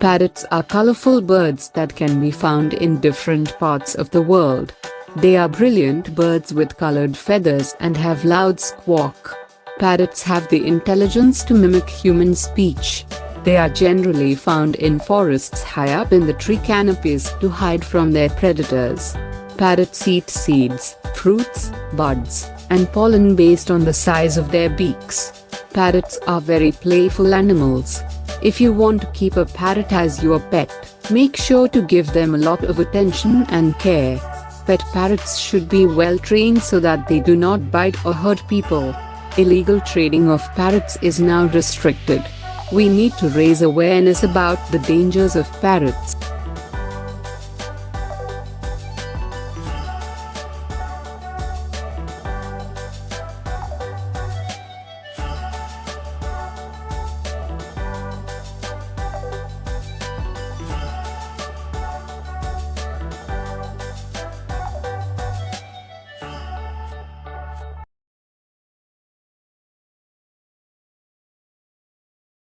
Parrots are colorful birds that can be found in different parts of the world. They are brilliant birds with colored feathers and have loud squawk. Parrots have the intelligence to mimic human speech. They are generally found in forests high up in the tree canopies to hide from their predators. Parrots eat seeds, fruits, buds, and pollen based on the size of their beaks. Parrots are very playful animals. If you want to keep a parrot as your pet, make sure to give them a lot of attention and care. Pet parrots should be well trained so that they do not bite or hurt people. Illegal trading of parrots is now restricted. We need to raise awareness about the dangers of parrots.